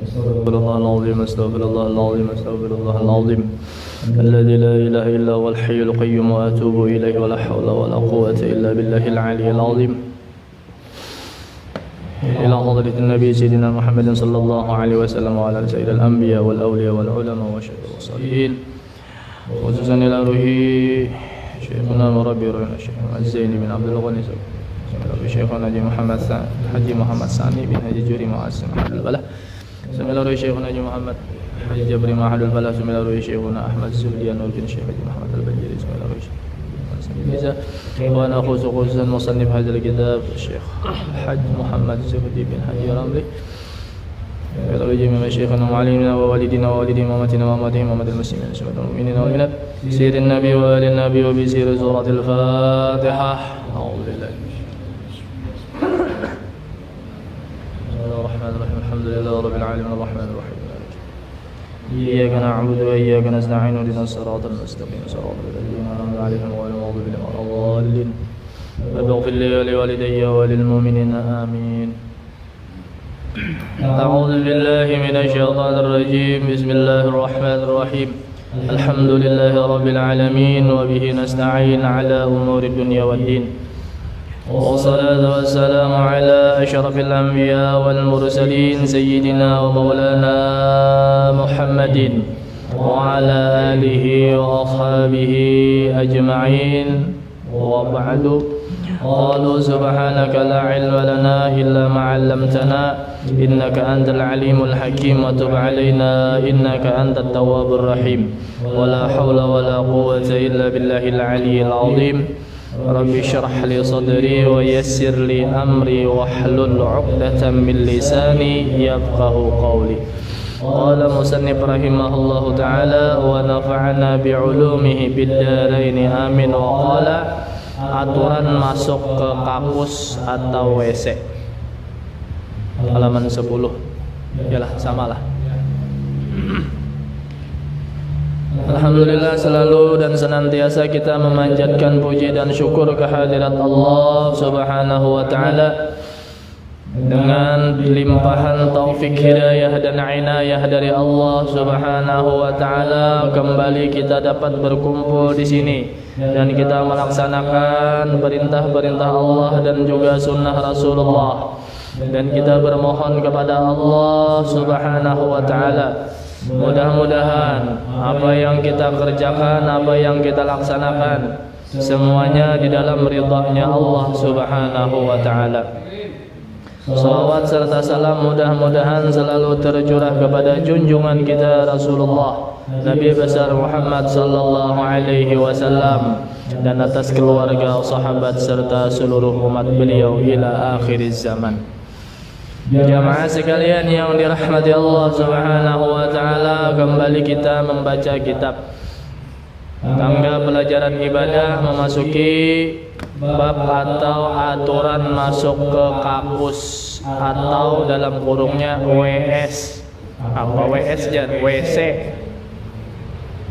استغفر الله العظيم استغفر الله العظيم استغفر الله العظيم الذي لا إله إلا هو الحي القيوم وأتوب إليه ولا حول ولا قوة إلا بالله العلي العظيم إلى حضرة النبي سيدنا محمد صلى الله عليه وسلم وعلى سائر الأنبياء والأولياء والعلماء والشهداء والصالحين خصوصا إلى روح شيخنا وربي روحنا الشيخ الزين بن عبد الغني شيخنا حجي محمد سامي بن حجي جوري معاصم محمد البلح سمع روح شيخنا حجي محمد حجي جبري محمد البلح سمع روح شيخنا أحمد الزبدي نور بن شيخ حجي محمد البجري سمع روح وأنا خصوصا مصنف هذا الكتاب الشيخ حج محمد الزبدي بن حجي رملي إلى جميع مشايخنا ومعلمنا ووالدينا ووالدي أمتنا وأمتهم وأمة المسلمين والمؤمنين والمؤمنات سير النبي وآل النبي وبسير سورة الفاتحة أعوذ بالله الرحمن الرحيم الحمد لله رب العالمين الرحمن الرحيم إياك نعبد وإياك نستعين اهدنا الصراط المستقيم صراط الذين أنعمت عليهم غير المغضوب عليهم ولا الضالين رب اغفر لي ولوالدي وللمؤمنين آمين. أعوذ بالله من الشيطان الرجيم بسم الله الرحمن الرحيم الحمد لله رب العالمين وبه نستعين على أمور الدنيا والدين والصلاة والسلام على أشرف الأنبياء والمرسلين سيدنا ومولانا محمد وعلى آله وأصحابه أجمعين وبعد قالوا سبحانك لا علم لنا إلا ما علمتنا إنك أنت العليم الحكيم وتب علينا إنك أنت التواب الرحيم ولا حول ولا قوة إلا بالله العلي العظيم رب اشرح لي صدري ويسر لي أمري واحلل عقدة من لساني يفقه قولي. قال مصنف رحمه الله تعالى ونفعنا بعلومه بالدارين آمين. وقال aturan masuk ke kampus atau WC halaman 10 yalah samalah. Alhamdulillah selalu dan senantiasa kita memanjatkan puji dan syukur kehadirat Allah Subhanahu wa taala dengan limpahan taufik hidayah dan inayah dari Allah Subhanahu wa taala kembali kita dapat berkumpul di sini dan kita melaksanakan perintah-perintah Allah dan juga sunnah Rasulullah, dan kita bermohon kepada Allah Subhanahu wa taala mudah-mudahan apa yang kita kerjakan, apa yang kita laksanakan semuanya di dalam ridha-Nya Allah Subhanahu wa taala. Salawat serta salam mudah-mudahan selalu tercurah kepada junjungan kita Rasulullah Nabi besar Muhammad sallallahu alaihi wasallam dan atas keluarga, sahabat serta seluruh umat beliau ila akhir zaman. Jamaah sekalian yang dirahmati Allah Subhanahu wa taala, kembali kita membaca kitab tangga pelajaran ibadah memasuki bab atau aturan masuk ke kampus atau dalam kurungnya WS. Apa WS jangan WC.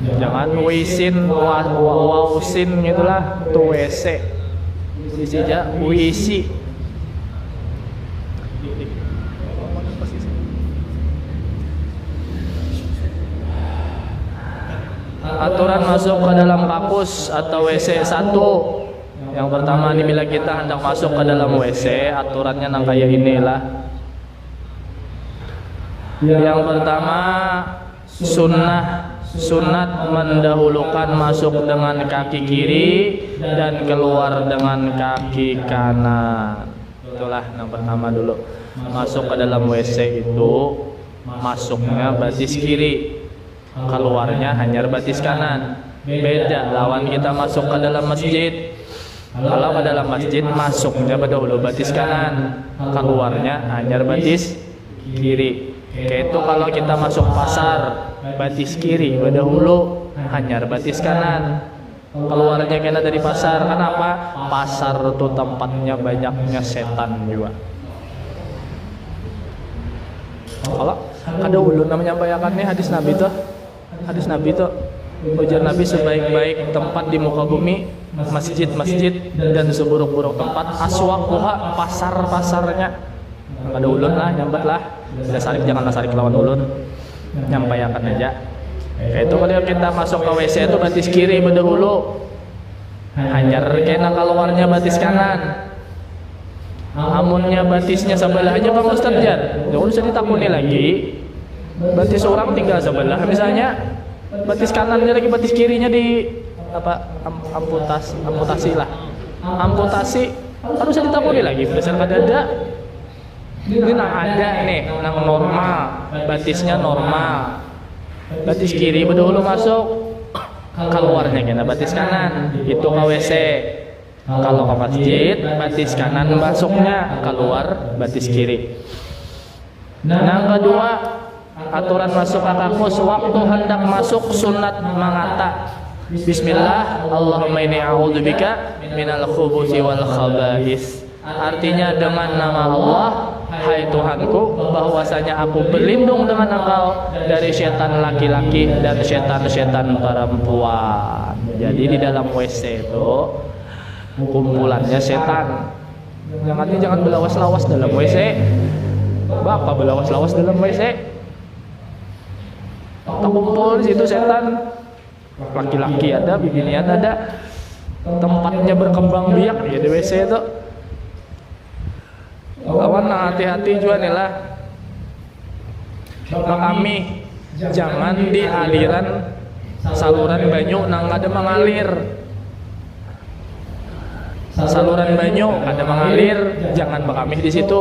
Jangan wisin wausin gitulah, itu WC. Isi aja wisi. Aturan masuk ke dalam kampus atau WC 1. Yang pertama nih, bila kita hendak masuk ke dalam WC, aturannya nang kayak inilah. Yang pertama, sunat mendahulukan masuk dengan kaki kiri dan keluar dengan kaki kanan. Itulah yang pertama dulu. Masuk ke dalam WC itu masuknya batis kiri, keluarnya hanya batis kanan. Beda lawan kita masuk ke dalam masjid. Kalau ke dalam masjid masuknya dahulu batis kanan, keluarnya hanya batis kiri. Kayak itu kalau kita masuk pasar, batis kiri dahulu hanya batis kanan, keluarnya kena dari pasar. Kenapa? Pasar itu tempatnya banyaknya setan juga. Kalau ada ulun namanya bayakannya hadis Nabi tuh ujar Nabi, sebaik-baik tempat di muka bumi masjid-masjid dan seburuk-buruk tempat aswaquha pasar-pasarnya. Ada ulun lah, nyambat lah. Bila sarik janganlah sarik lawan ulun. Nyampaikan aja. Itu kalau kita masuk ke WC itu batis kiri berdahulu. Hajar kena keluarnya batis kanan. Amunnya batisnya sebelah aja Bang Ustaz Jar. Jangan usah ditakuni lagi. Batis orang tinggal sebelah misalnya. Batis kanannya lagi batis kirinya di apa amputasi lah. Amputasi harus ditakuni lagi berdasarkan dada. Ini nang ada nih, nang normal, batisnya normal. Batis kiri berdahulu masuk, keluarnya kena batis kanan, itu ke WC. Kalau ke masjid, batis kanan masuknya, keluar batis kiri. Nang kedua, aturan masuk akakus waktu hendak masuk sunat mengata Bismillah, Allahumma inni a'udzubika minal khubuthi wal khaba'is. Artinya dengan nama Allah, hai Tuhanku, bahwasanya aku berlindung dengan Engkau dari setan laki-laki dan setan-setan perempuan. Jadi di dalam WC itu kumpulannya setan. Jangan belawas-lawas dalam WC. Bapak belawas-lawas dalam WC. Tak kumpul di situ setan. Laki-laki ada, bibinian ada. Tempatnya berkembang biak ya di WC itu. Kawan hati-hati juga nih lah. Kami jangan di aliran saluran banyu nang ada mengalir. Saluran banyu ada mengalir, jangan berkamih di situ.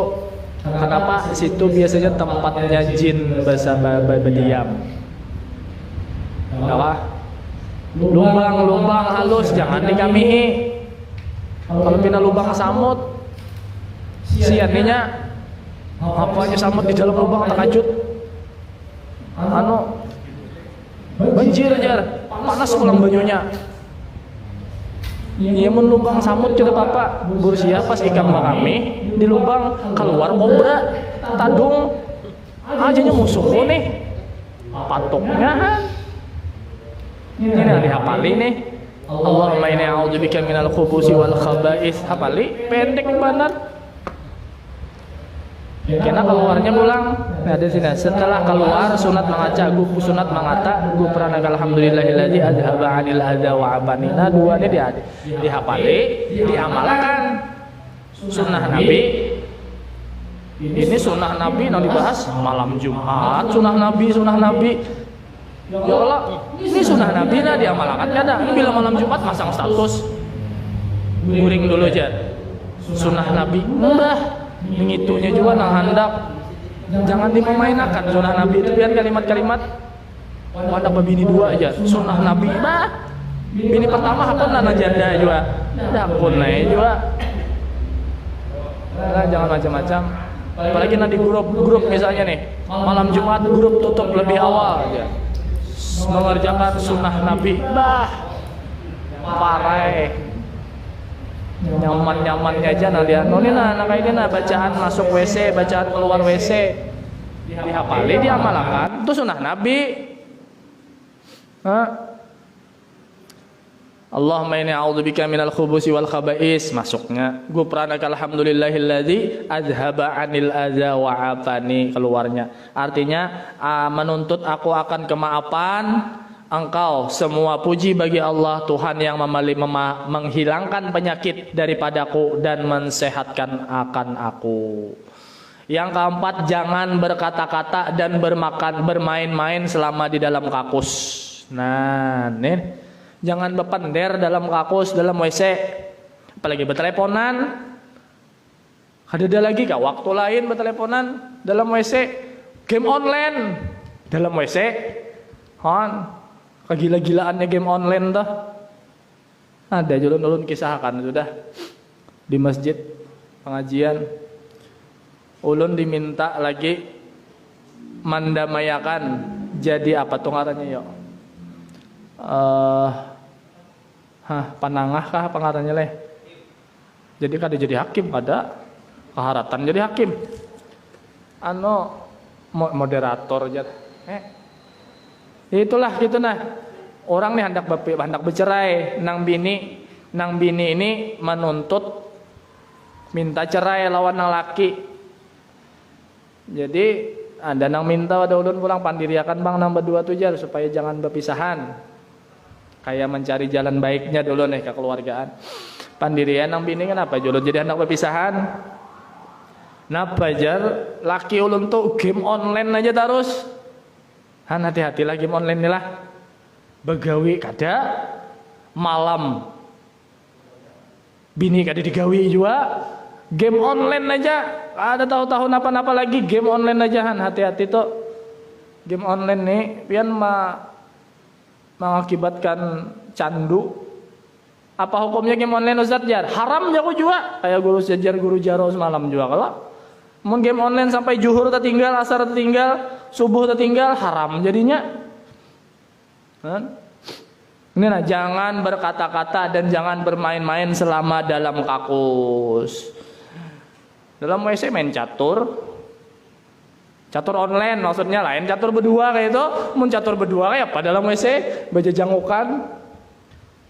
Kenapa? Situ biasanya tempatnya jin berdiam. Apa? Lubang-lubang halus jangan dikamihi. Kalau pina lubang samut, sianinya apanya samut di dalam lubang terkajut. Banjir jar, panas pulang banyunya. Ia lubang samut juga bapak. Bursia pas ikan kami di lubang keluar kobra, tadung, ajanya musuh nih, patoknya. Ini yang dihafali nih. Allahumma inni a'udzubika minal khubuthi wal khaba'is. Hafali pendek benar. Kena keluarnya pulang. Nah di sini setelah keluar sunat mengaca, sunat mengata, prana alhamdulillahilladzi adhaba 'anil adza wa 'abanina. Dua ini dihafali, diamalkan. Sunnah Nabi. Ini sunnah Nabi yang dibahas malam Jumat. Sunnah Nabi. Ya Allah, ini sunnah Nabi lah diamalkan ada. Ini bila malam Jumat masang status, guring dulu aja. Sunnah Nabi, mbah, ngitunya juga nang handap. Jangan dipermainkan sunnah Nabi itu biar kalimat-kalimat. Wadah bini dua aja, sunnah Nabi, mbah. Bini pertama hakun nana janda juga, hakun naik juga. Nah, jangan macam-macam. Apalagi nanti grup misalnya nih, malam Jumat grup tutup lebih awal aja. Mengerjakan sunnah Nabi, bah, parai, nyaman-nyamannya aja nah lihat. Ini nah kayak ini nah bacaan masuk WC, bacaan keluar WC, dihafali, diamalkan, itu sunnah Nabi. Allahumma inni a'udzubika minal khubuthi wal khaba'is, masuknya. Ghufranaka alhamdulillahilladzi adhaba 'anil adza wa 'afani, keluarnya. Artinya menuntut aku akan kemaafan Engkau, semua puji bagi Allah Tuhan yang menghilangkan penyakit daripadaku dan mensehatkan akan aku. Yang keempat, jangan berkata-kata dan bermain-main selama di dalam kakus. Nah, nih. Jangan berpender dalam kakus, dalam WC. Apalagi berteleponan. Ada lagi kah waktu lain berteleponan dalam WC? Game online dalam WC. Kegila-gilaannya game online dah. Ada ulun kisahkan sudah di masjid pengajian. Ulun diminta lagi mendamayakan jadi apa tuh ngarannya yo? Panangah kah pengarannya leh. Jadi kada jadi hakim, ada keharatan jadi hakim. Moderator aja. Itulah gitu nah. Orang nih hendak bercerai, nang bini ini menuntut minta cerai lawan nang laki. Jadi ada nang minta ada ulun pulang pandiriakan bang nang berdua tuh jar supaya jangan berpisahan. Kayak mencari jalan baiknya dulu nih kekeluargaan. Pandirian nang bini kenapa ulun jadi anak berpisahan? Napa jar laki ulun tuh game online aja terus. Han hati-hati lah game online nih lah. Begawi kada malam. Bini kada digawi juga. Game online aja, ada tahu-tahu napa-napa lagi game online aja Han, hati-hati tuh. Game online nih pian mengakibatkan candu. Apa hukumnya game online Ustaz Jar? Haram ya aku juga. Kayak guru jaro semalam juga kalau mun game online sampai zuhur tertinggal, asar tertinggal, subuh tertinggal, haram jadinya. Han? Ini nah, jangan berkata-kata dan jangan bermain-main selama dalam kakus. Dalam WC main catur online maksudnya lain catur berdua kayak itu. Mun catur berdua kayak apa dalam WC baca jangukan,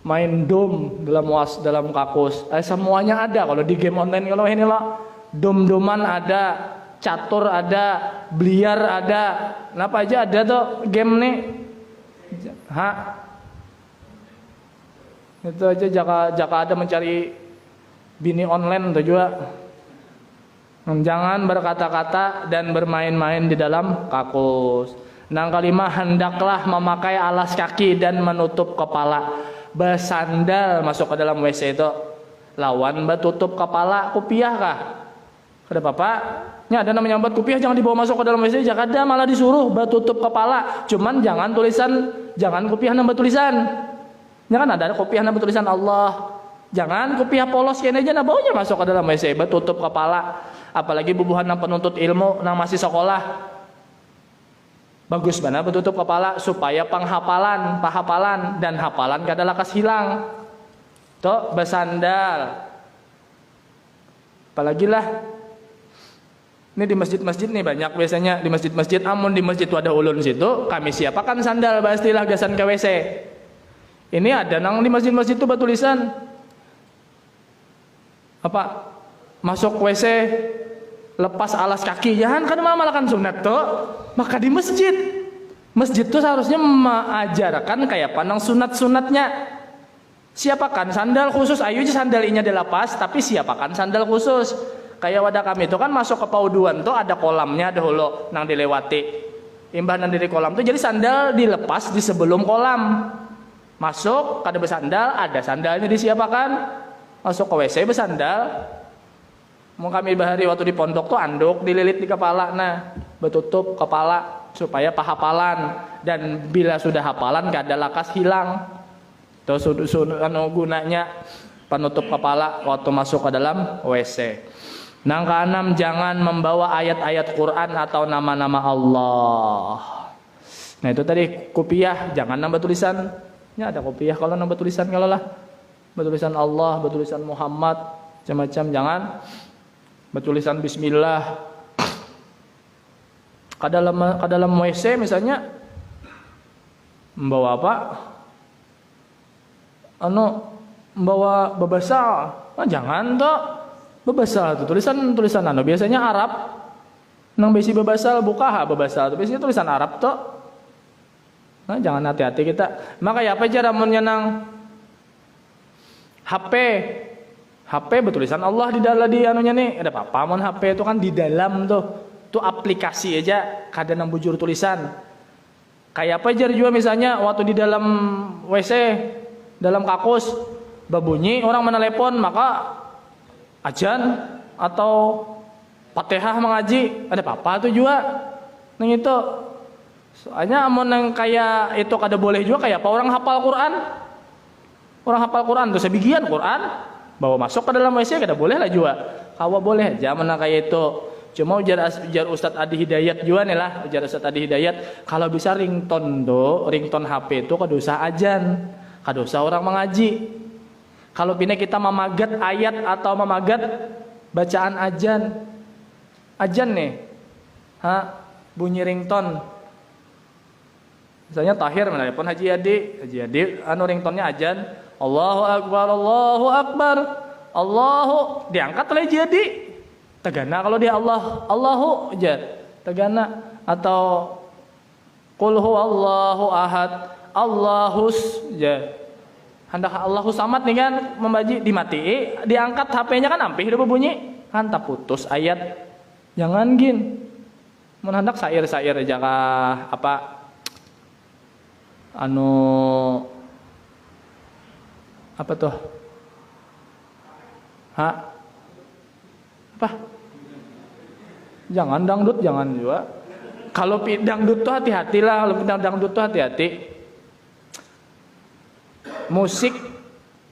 main dom dalam kakus. Semuanya ada kalau di game online kalau ini loh. Dom-doman ada, catur ada, biliar ada, apa aja ada tuh game nih. Itu aja jaka ada mencari bini online tuh juga. Jangan berkata-kata dan bermain-main di dalam kakus. Nang kelima, hendaklah memakai alas kaki dan menutup kepala. Bersandal masuk ke dalam WC itu. Lawan tutup kepala, kupiah kah? Kada apa-apa. Ini ada namanya buat kupiah jangan dibawa masuk ke dalam WC. Jangan ada malah disuruh tutup kepala. Cuman jangan kupiah nambah tulisan. Jangan ada kopiah nambah tulisan Allah. Jangan kopiah polos kene aja nah baunya masuk ke dalam WC. Tutup kepala. Apalagi bubuhan nang penuntut ilmu nang masih sekolah. Bagus banget bertutup kepala supaya pahapalan dan hafalan kada lakas hilang. Tuh bersandal. Apalagi lah. Ini di masjid-masjid nih banyak biasanya di masjid-masjid. Amun di masjid wadah ulun situ kami siapakan sandal pastilah gasan ke WC. Ini ada nang di masjid-masjid itu bertulisan apa? Masuk WC lepas alas kaki. Jangan kan malakan sunat tuh. Maka di masjid tuh seharusnya mengajarkan kayak pandang sunat-sunatnya. Siapakan sandal khusus. Ayo aja sandalinya dilepas tapi siapakan sandal khusus. Kayak wadah kami itu kan masuk ke pauduan tuh ada kolamnya dahulu nang dilewati. Imbah nang dari kolam tuh jadi sandal dilepas di sebelum kolam. Masuk kada bersandal, ada sandalnya disiapakan. Masuk ke WC bersandal. Mau kami bahari waktu di pondok tuh anduk dililit di kepala, nah betutup kepala supaya pahapalan dan bila sudah hafalan kada lakas hilang. Terus gunanya penutup kepala waktu masuk ke dalam WC. Nang keenam, jangan membawa ayat-ayat Quran atau nama-nama Allah. Nah itu tadi kopiah, jangan nambah tulisan. Ya ada kopiah kalau nambah tulisan kalau lah bertulisan Allah, bertulisan Muhammad, macam-macam jangan. Bertulisan Bismillah. Dalam WC misalnya membawa apa? Membawa babasa. Jangan toh. Babasa itu tulisan biasanya Arab. Nang besi babasa buka babasa itu biasanya tulisan Arab toh. Nah, jangan hati-hati kita. Maka ya apa aja ramunnya nang HP bertulisan Allah di dalam di anunya nih. Ada apa-apa mon HP itu kan di dalam tuh. Itu aplikasi aja kada nang bujur tulisan. Kayak apa aja juga misalnya waktu di dalam WC, dalam kakus babunyi orang menelepon maka ajan atau Fatihah mengaji. Ada apa-apa tuh juga. Nang itu soalnya amun yang kayak itu kada boleh juga kayak apa orang hafal Quran. Orang hafal Quran tuh sebagian Quran bawa masuk ke dalam WC kada boleh lah juga. Kawa boleh aja mana kayak itu. Cuma ujar Ustadz Adi Hidayat juga nih lah, ujar Ustadz Adi Hidayat kalau bisa ringtone HP itu kada usah ajan, kada usah orang mengaji. Kalau bina kita memagat ayat atau memagat bacaan ajan nih, bunyi ringtone. Misalnya Tahir menelepon Haji Adi ringtone-nya ajan, Allahu Akbar, Allahu diangkat oleh Haji Adi. Tegana kalau dia Allahu aja. tegana atau qul huwallahu ahad Allahus ya. Hendak Allahus samad nih kan membaji dimatiin, diangkat HP-nya kan ampih udah berbunyi, kan tak putus ayat. Jangan gin. Mun hendak sair-sair aja kah apa apa tuh? Apa? Jangan dangdut, jangan juga. Kalau dangdut tuh hati-hatilah, kalau dangdut tuh hati-hati. Musik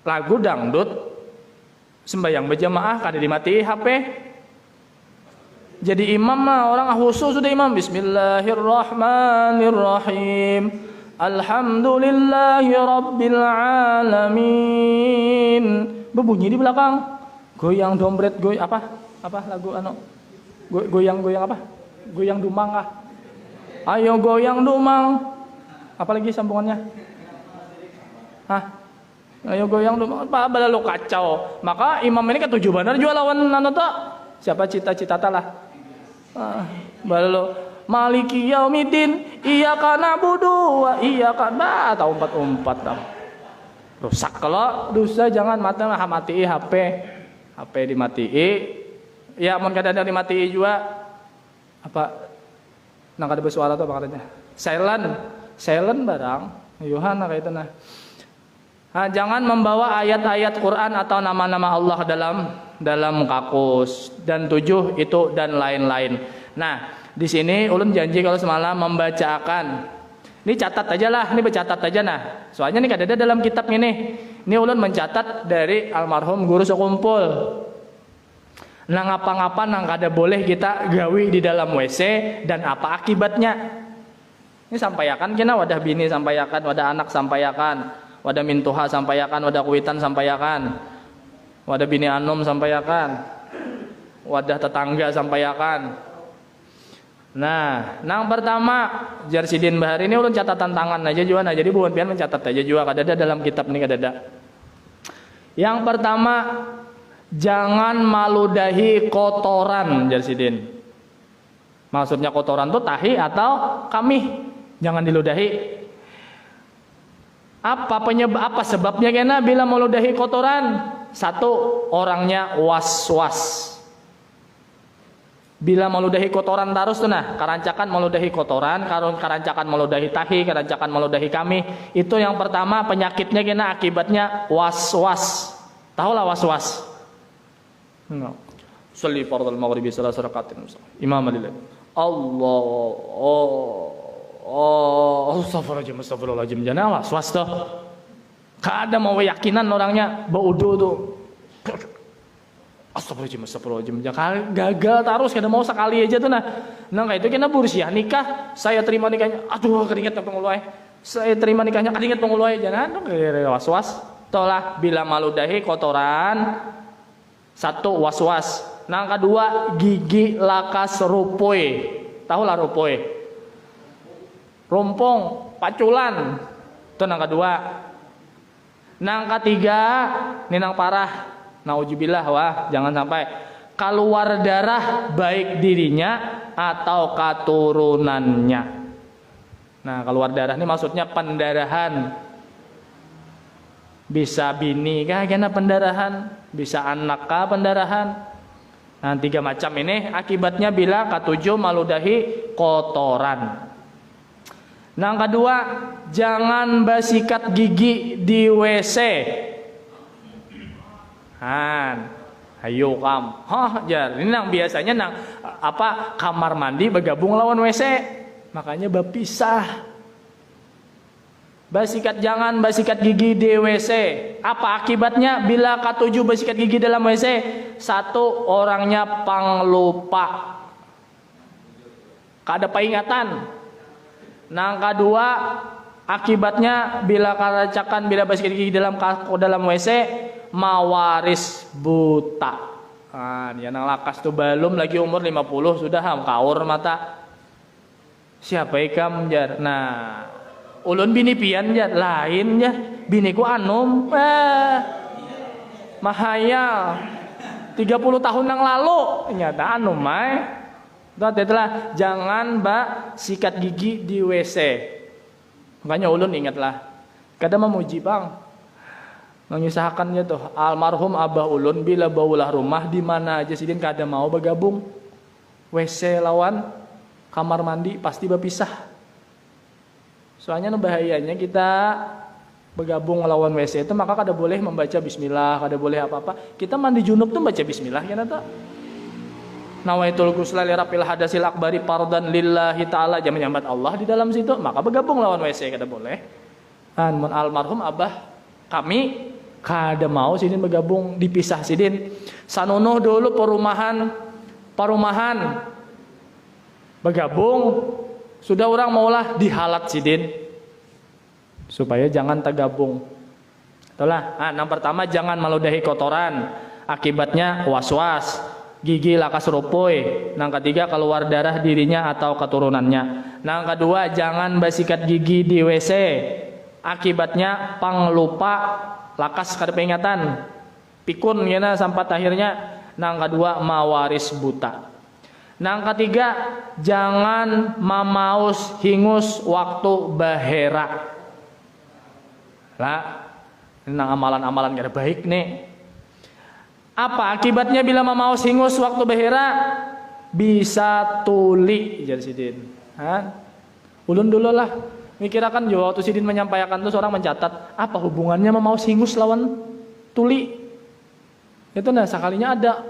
lagu dangdut sembahyang berjamaah kada dimati HP. Jadi imam mah orang khusus sudah imam Bismillahirrahmanirrahim Alhamdulillahi rabbil alamin. Berbunyi di belakang. Goyang dompet, apa lagu goyang apa? Goyang dumang kah? Ayo goyang dumang. Apalagi sambungannya? Ayo goyang dumang. Apa balalu kacau. Maka imam ini ketujuh benar juga lawan nanota. Siapa cita-cita lah. Balalu Maliki Yaumiddin iyyaka na'budu wa iyyaka tahu umpat tahu. Rusak kalau dosa jangan mati HP dimatiin. Ya mun kadang dimatiin juga apa nang kada bersuara tuh apa katanya silent barang Yohana kayak itu nah. Jangan membawa ayat-ayat Quran atau nama-nama Allah dalam kakus dan 7 itu dan lain-lain. Nah di sini ulun janji kalau semalam membacakan ini catat aja lah, ini bercatat aja nah. Soalnya ini kada ada dalam kitab ini. Ini ulun mencatat dari almarhum guru sekumpul. Nah ngapa-ngapa nang kada boleh kita gawi di dalam WC dan apa akibatnya. Ini sampaikan kena wadah bini sampaikan, wadah anak sampaikan, wadah mintuha sampaikan, wadah kuitan sampaikan, wadah bini anom sampaikan, wadah tetangga sampaikan. Nah, nang pertama Jarsidin Bahari ini ulun catatan tangan aja juga nah. Jadi bukan pian mencatat aja juga kada ada dalam kitab ini kada ada. Yang pertama jangan maludahi kotoran Jarsidin. Maksudnya kotoran tuh tahi atau kamih. Jangan diludahi. Apa sebabnya kena bila maludahi kotoran? Satu, orangnya was-was. Bila meludahi kotoran terus tuh nah, karancakan meludahi kotoran, karancakan meludahi tahi, karancakan meludahi kami. Itu yang pertama penyakitnya kena akibatnya was-was. Tahulah was-was. Sholli fardal maghribi salat rakaat imam lillah. Astagfirullahaladzim. Jangan was-was tuh. Kada mau yakinan orangnya baudu tuh. Astagfirullahaladzim. Gagal terus kada mau sekali aja tuh nah. Nah kayak itu kena bursiah nikah, saya terima nikahnya. Aduh keringet penguluai. Saya terima nikahnya keringet penguluai. Jangan dong was-was. Tolah bila maludahi kotoran. Satu was-was. Nah kedua gigi lakas rupoi. Tahulah rupoi. Rumpung, paculan. Itu nang kedua. Nang ketiga, ini nang parah. Nauzubillah wah, jangan sampai keluar darah baik dirinya atau keturunannya. Nah, keluar darah ini maksudnya pendarahan. Bisa bini kah kena pendarahan, bisa anak kah pendarahan. Nah, 3 macam ini akibatnya bila ketujuh maludahi kotoran. Nah, kedua, jangan basikat gigi di WC. Ayo kam. Jar. Ini nang biasanya nang kamar mandi bergabung lawan WC. Makanya berpisah. Jangan basikat gigi di WC. Apa akibatnya bila ketujuh basikat gigi dalam WC? Satu, orangnya panglupa. Kada peringatan. Nang kedua, akibatnya bila karacakan basikat gigi dalam WC mawaris buta. Dia nang lakas tuh belum lagi umur 50 sudah kaur mata. Siapa ikam jar? Nah, ulun bini pian jar, lain jar. Biniku anum. Mahayal. 30 tahun yang lalu nyata anum mai. Itulah jangan sikat gigi di WC. Makanya ulun ingatlah. Kadang memuji bang, mengisahkannya tuh almarhum abah ulun bila baulah rumah di mana aja sidin kada mau bergabung. WC lawan kamar mandi pasti berpisah. Soalnya bahayanya kita bergabung lawan WC itu maka kada boleh membaca bismillah, kada boleh apa-apa. Kita mandi junub tuh baca bismillah ya nata. Nawaitul ghusla li rafil hadasil akbari fardan lillahi taala, jangan nyambat Allah di dalam situ, maka bergabung lawan WC kada boleh. Mun almarhum abah kami kada mau sidin bergabung, dipisah sidin. Sanono dulu perumahan bergabung, sudah orang maulah dihalat sidin supaya jangan tergabung. Itulah. Yang pertama jangan meludahi kotoran, akibatnya was-was, gigi lakas rupoy. Yang ketiga keluar darah dirinya atau keturunannya. Yang kedua jangan basikat gigi di WC, akibatnya panglupa, lakas kada peringatan, pikun gina sampai akhirnya. Yang kedua mawaris buta. Yang ketiga jangan mamaus hingus waktu bahera. Lah, ini amalan-amalan kada baik nih. Apa akibatnya bila mamaus hingus waktu bahera? Bisa tuli jadi sidin. Ulun dulu lah mikirakan juga waktu sidin menyampaikan tuh seorang mencatat apa hubungannya mamaus hingus lawan tuli. Itu nah sekalinya ada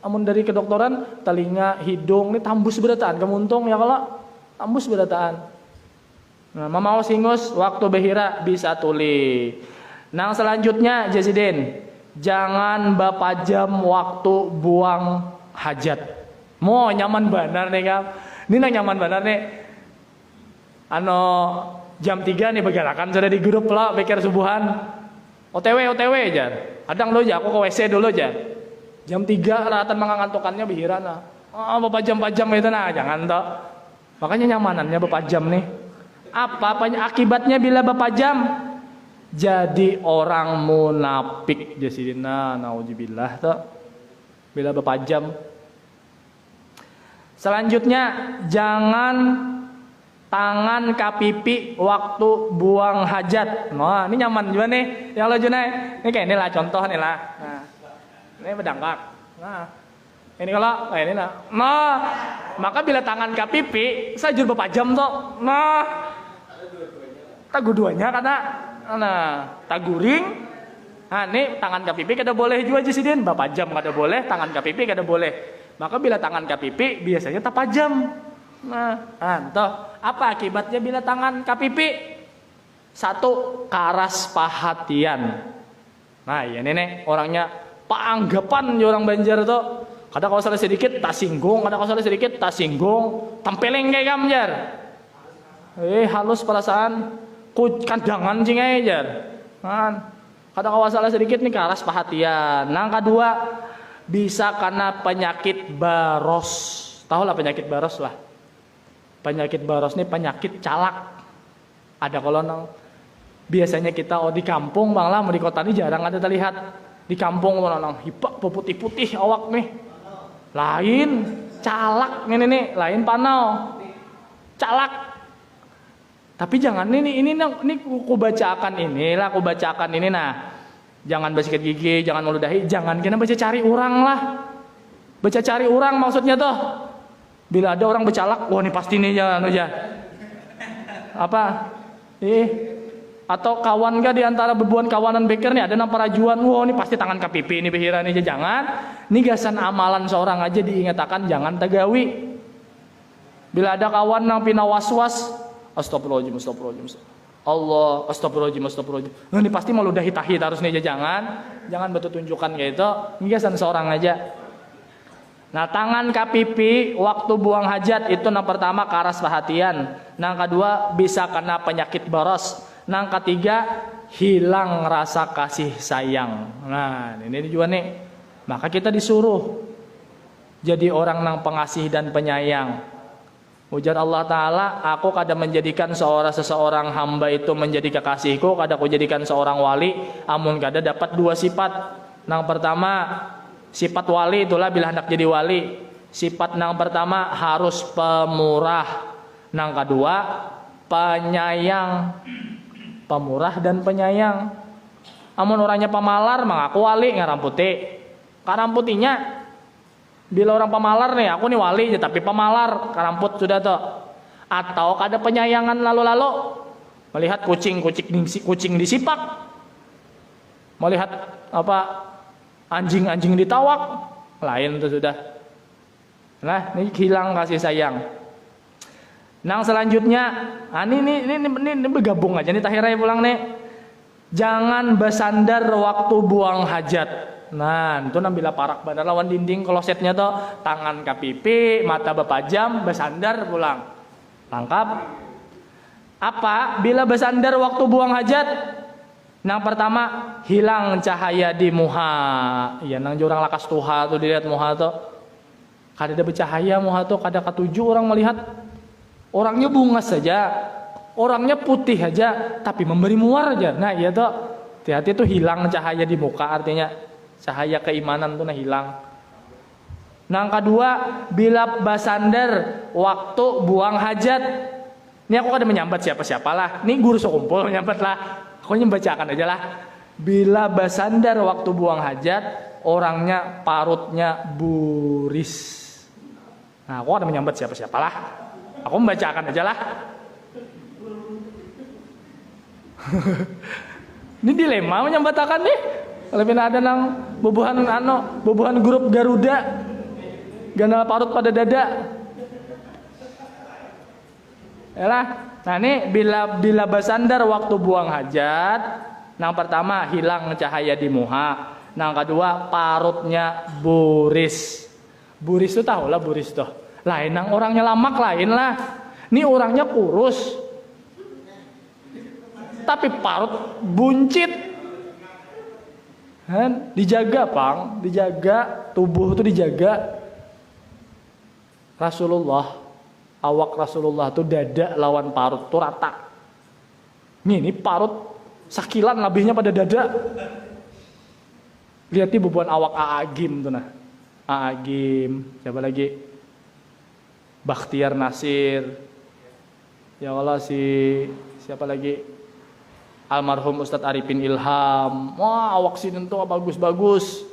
amun dari kedokteran telinga, hidung ini tambus berataan, kemuntung ya kalau tambus berataan. Nah, mamaus hingus waktu bahira bisa tuli. Nah, selanjutnya jasidin, jangan bapajam waktu buang hajat. Mo nyaman benar nih kam. Ini nyaman benar nih. Jam 3 nih begalakan sudah di grup lah pikir subuhan. OTW aja. Kadang lo aja aku ke WC dulu aja. Jam 3 ratan mengantukannya bihiran lah. Bapak jam itu nah jangan toh. Makanya nyamanannya bapak jam nih. Apa akibatnya bila bapak jam? Jadi orang munafik jasidina naudzubillah toh. Bila bapak jam. Selanjutnya jangan tangan kapipi waktu buang hajat. Nah, ini nyaman juga nih. Yang lucu nih. Ini kayak inilah contoh nih lah. Nah, ini berdangkak. Nah, ini kalau kayak ini lah. Nah, maka bila tangan kapipi, saya jujur berpajam toh. Nah, tagu duanya karena taguring. Nah, ini tangan kapipi kada boleh juga jasidin. Berpajam kada boleh, tangan kapipi kada boleh. Maka bila tangan kapipi biasanya tapajam. Nah, toh apa akibatnya bila tangan kapipi? Satu, karas perhatian. Nah, ya ini orangnya paanggapan orang Banjar tuh. Kadang kalau salah sedikit tak singgung, kadang kalau salah sedikit tak singgung, tampeleng kayak gamjar. Halus perasaan, kandangan sing aja. Kadang kalau salah sedikit nih karas perhatian. Yang kedua, bisa karena penyakit baros. Tahu lah penyakit baros lah. Penyakit baros ini penyakit calak. Ada kalau biasanya kita di kampung bang lah, di kota ini jarang ada terlihat. Di kampung orang hibak putih-putih awak nih. Lain calak ini lain panau. Calak. Tapi jangan ini ku bacakan ini nah. Jangan basikat gigi, jangan meludahi, jangan kena baca cari orang lah. Baca cari orang maksudnya tuh. Bila ada orang bercalak, wah ini pasti nih ya. Apa? Atau kawan gak di antara bebuan kawanan beker nih ada nama rajuan, wah ini pasti tangan kapipi ini pikiran ini jangan. Ini gasan amalan seorang aja diingatakan jangan tagawi. Bila ada kawan nang pina was-was, astagfirullahaladzim. Allah, astagfirullahaladzim. Nah, ini pasti meludahi tahit harus nih jangan betul tunjukkan kayak itu. Ini gasan seorang aja. Nah, tangan kapipi waktu buang hajat itu yang pertama karas perhatian. Yang kedua bisa kena penyakit baros. Yang ketiga hilang rasa kasih sayang. Nah, ini juga nih. Maka kita disuruh jadi orang yang pengasih dan penyayang. Ujar Allah Ta'ala, aku kada menjadikan seseorang hamba itu menjadi kekasihku, kada aku jadikan seorang wali, amun kada dapat dua sifat. Yang pertama, sifat wali itulah bila hendak jadi wali. Sifat yang pertama harus pemurah. Yang kedua penyayang. Pemurah dan penyayang. Amun orangnya pemalar mengaku wali ngaramputi. Karamputinya bila orang pemalar nih, aku nih wali tapi pemalar karamput sudah tuh. Atau ada penyayangan lalu-lalu melihat kucing disipak, melihat apa anjing ditawak, lain itu sudah. Nah, ini hilang kasih sayang. Nang selanjutnya, ini bergabung aja nih tahirai pulang nih. Jangan bersandar waktu buang hajat. Nah, itu nambila parak bandar lawan dinding klosetnya tuh, tangan ke pipi, mata bepajam, bersandar pulang. Lengkap. Apa? Bila bersandar waktu buang hajat. Yang pertama, hilang cahaya di muha. Ya, nang jurang lakas tuha tuh dilihat muha tuh. Kada ada bercahaya muha tuh, kada ketujuh orang melihat. Orangnya bungas saja, orangnya putih aja, tapi memberi muar aja. Nah, iya tuh. Hati-hati tuh hilang cahaya di muka, artinya cahaya keimanan tuh nah hilang. Yang kedua, bila bersandar waktu buang hajat. Ini aku kada menyambat siapa-siapalah. Ini guru sekumpul menyambat lah. Aku membacakan aja lah. Bila bersandar waktu buang hajat, orangnya parutnya buris. Nah, aku kada menyambat siapa-siapalah. Aku membacakan aja lah. Ini dilema menyambatakan nih. Lebih ada nang bubuhan grup Garuda. Ganal parut pada dada. Yalah. Nah, ini bila bersandar waktu buang hajat, yang pertama hilang cahaya di muha. Yang kedua parutnya buris. Buris itu tahu lah buris tuh. Lain yang orangnya lamak lain lah. Ini orangnya kurus. Tapi parut buncit. Kan dijaga, Pang, dijaga, tubuh itu dijaga. Rasulullah, awak Rasulullah tuh dada lawan parut tuh rata. Ini parut sakilan lebihnya pada dada. Lihat di bebuan awak Aagim tuh nah. Aagim, siapa lagi? Bakhtiar Nasir. Ya Allah siapa lagi? Almarhum Ustadz Arifin Ilham. Wah, awak sini tuh bagus-bagus.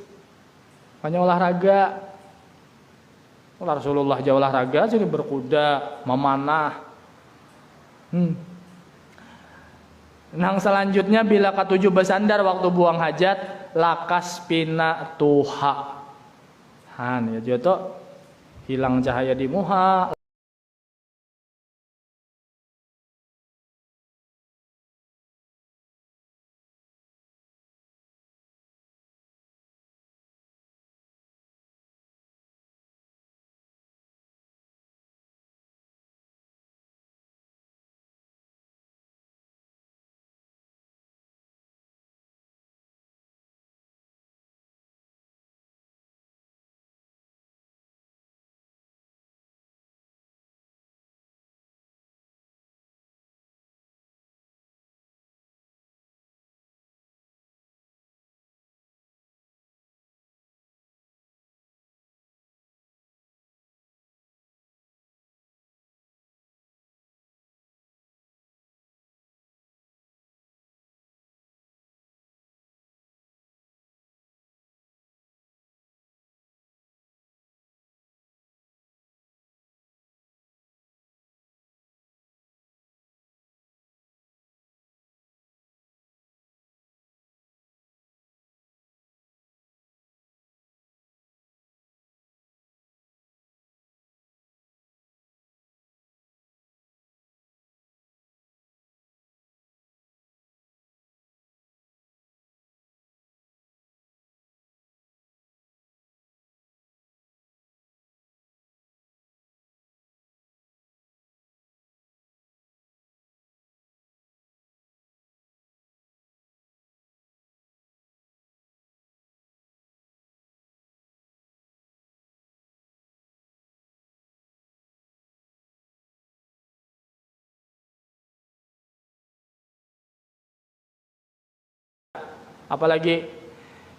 Hanya olahraga. Rasulullah jauh olahraga sini berkuda, memanah. Nang selanjutnya bila ketujuh bersandar waktu buang hajat, lakas pina tuha. Han ya joto hilang cahaya di muha. Apalagi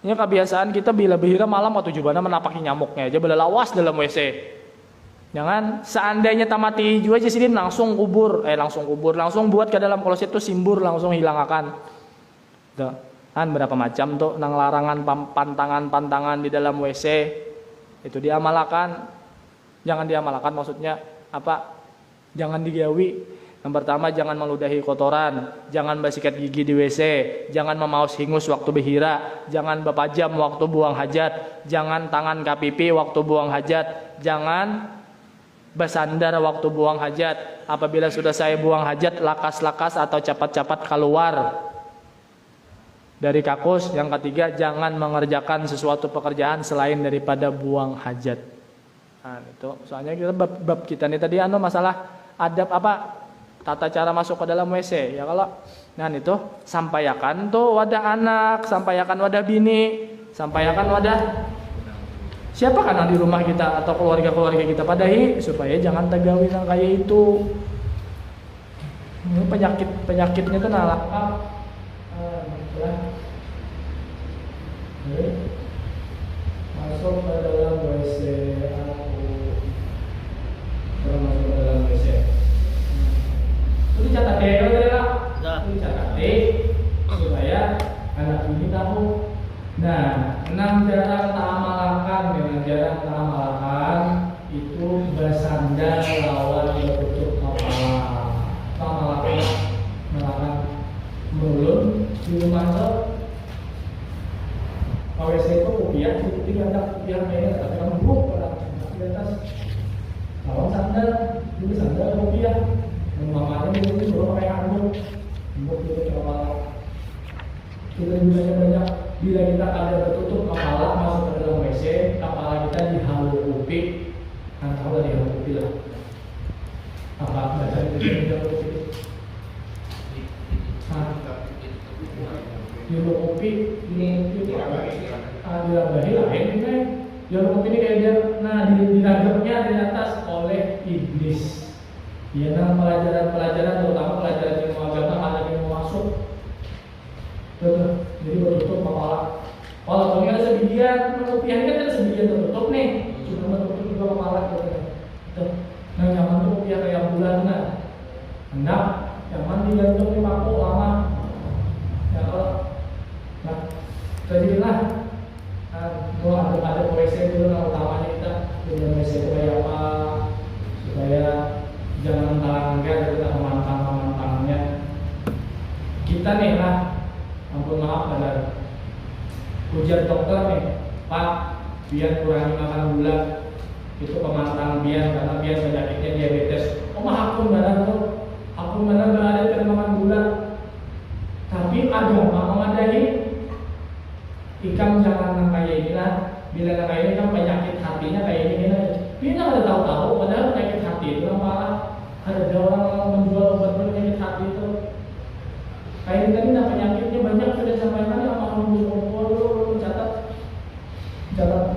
Ini kebiasaan kita bila behira malam atau jubana menapaki nyamuknya aja belalawas dalam WC. Jangan seandainya tamati juga aja sini langsung langsung buat ke dalam kloset tuh simbur langsung hilang akan. Tuh, kan berapa macam tuh nang larangan pantangan di dalam WC itu diamalkan. Jangan diamalkan maksudnya apa? Jangan digawi. Yang pertama jangan meludahi kotoran, jangan bersikat gigi di WC, jangan memaus hingus waktu behira, jangan bapajam waktu buang hajat, jangan tangan kapipi waktu buang hajat, jangan bersandar waktu buang hajat. Apabila sudah saya buang hajat, lakas-lakas atau capat-capat keluar dari kakus. Yang ketiga, jangan mengerjakan sesuatu pekerjaan selain daripada buang hajat. Nah, itu soalnya kita bab kita nih tadi masalah adab apa? Tata cara masuk ke dalam WC. Ya kalau itu sampaikan tuh wadah anak, sampaikan wadah bini, sampaikan wadah siapa kan di rumah kita atau keluarga-keluarga kita padahi supaya jangan tegawi yang kayak itu. Ini penyakitnya tuh nalakap. Masuk ke dalam WC masuk ke dalam WC. Itu dicatat deh kalau tidak. Itu dicatat deh supaya anak ini tahu. Nah, 6 jarang tak amalkan itu bersandar lawan bertutup kepala. Amalkan mulun di rumah tuh. WC itu kopiah, itu ada kopiah mainnya, tapi kamu buruk pada di atas. Lawan sandal, dulu sandal kopiah. Mamanya dulu suruh pakai handuk, untuk kepala. Kita banyak bila kita ada bertutup kepala masuk ke dalam WC, kepala kita dihalukupi, kan tahu dihalukupi lah. Apa baca dihalukupi? Dihalukupi, dirambahi lain kan? Dihalukupi ini kayak dia, diragapnya di atas oleh iblis. Ya, pelajaran terutama pelajaran ilmu agama ada yang mau masuk. Betul. Jadi bertutup kepala. Kalau ada sebagian kopiahnya kan ada sebagian tertutup nih, cuma tertutup juga kepala gitu. Nah, nyaman tuh kopiah kayak bulan kan. Hendak nyaman digantung di paku lama. Ya kalau jadilah ada WC dulu yang utamanya kita dengan WC itu kayak apa supaya jangan talangga dari pemantang-pemantangnya. Kita nih ampun maaf pada ujian dokter nih, Pak, biar kurangi makan gula. Itu pemantang biar karena biar penyakitnya diabetes. Hakun mana ada tidak makan gula. Tapi agama memadahi ikan jangan kayak inilah. Bila kayak ini kan penyakit hatinya kayak ini kan. Dia nggak tahu padahal penyakit hati itu malah ada orang menjual obat penyakit hati itu. Kayak tadi penyakitnya banyak sudah sampaikan apa dulu catat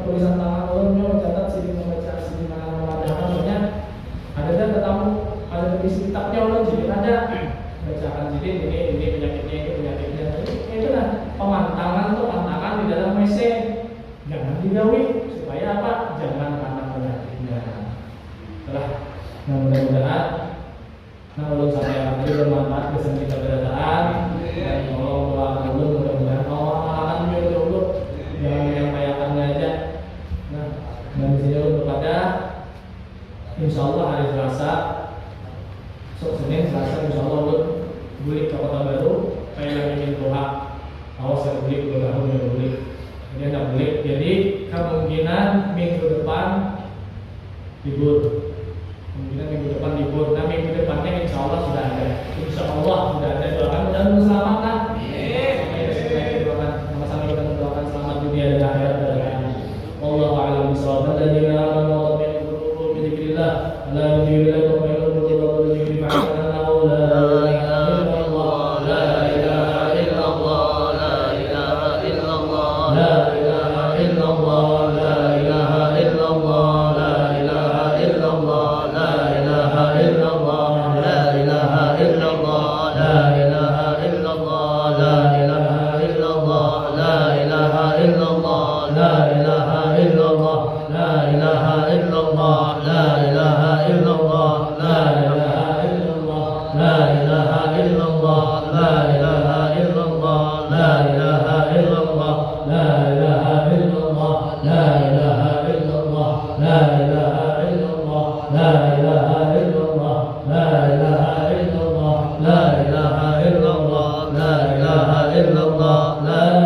tulisan tangan ulunnya, catat sini membaca sini mana memadakan banyak. Ada ketemu ada di kitabnya ulun jadi ada bacakan sini ini penyakitnya itu pemantangan tuh pantangan di dalam WC jangan digawi supaya apa? Jangan karena penyakitnya. Mudah-mudahan ulun sampai akhir bermanfaat kesan kita berdasarkan dan Allah mudah-mudahan Allah akan menjadi ulun jangan menyampaikannya aja. Dan di sini ulun kepada insyaallah hari Selasa Senin Selasa insyaallah ulun balik ke Kota Baru kayak ingin Tuhan awas saya beli ke tahun yang beli ini ada beli jadi kemungkinan minggu depan libur. Nah minggu depannya insya Allah sudah ada. Doakan dan selamat kan. Sama-sama kita mendoakan selamat dunia dan akhirat dan Wallahu a'lam bishawab. Alladzina amanu wa taqwa qulubuhum bi dzikrillah. La yudhillu wa la yudhillu لا إله إلا الله لا إله إلا الله لا إله إلا الله لا إله إلا الله لا إله إلا الله لا إله إلا الله لا إله إلا الله لا إله إلا الله لا إله إلا الله لا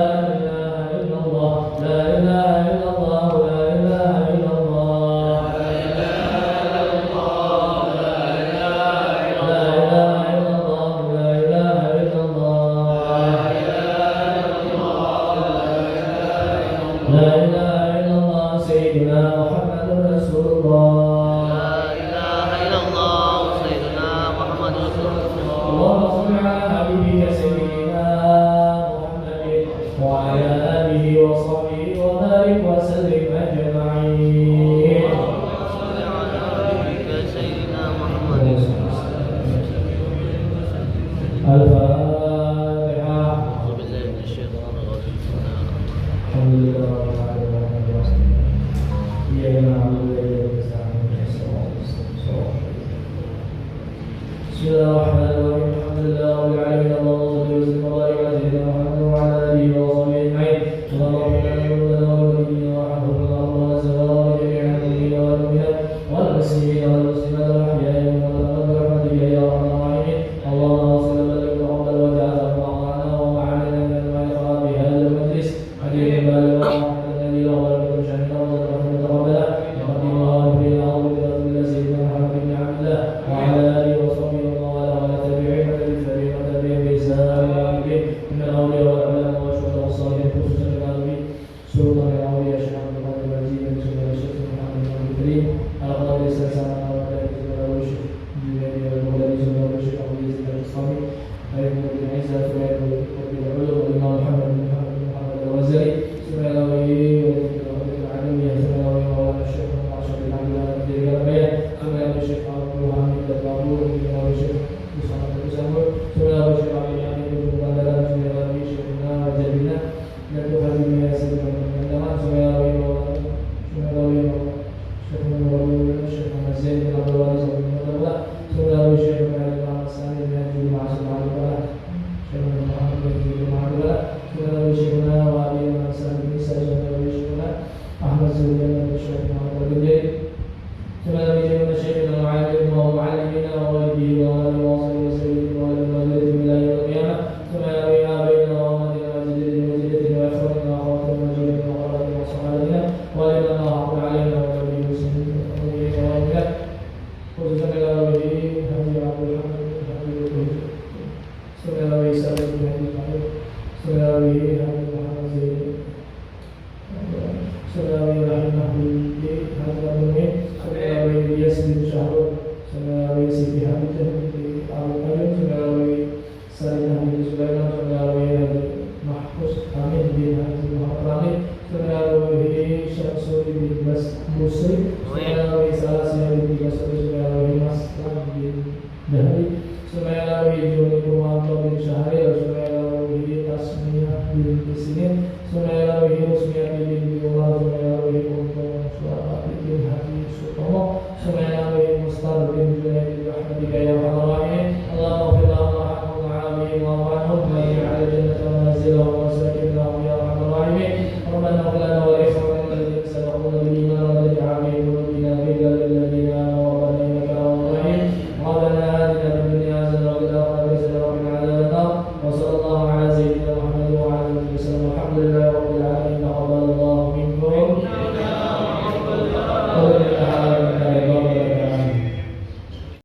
Sini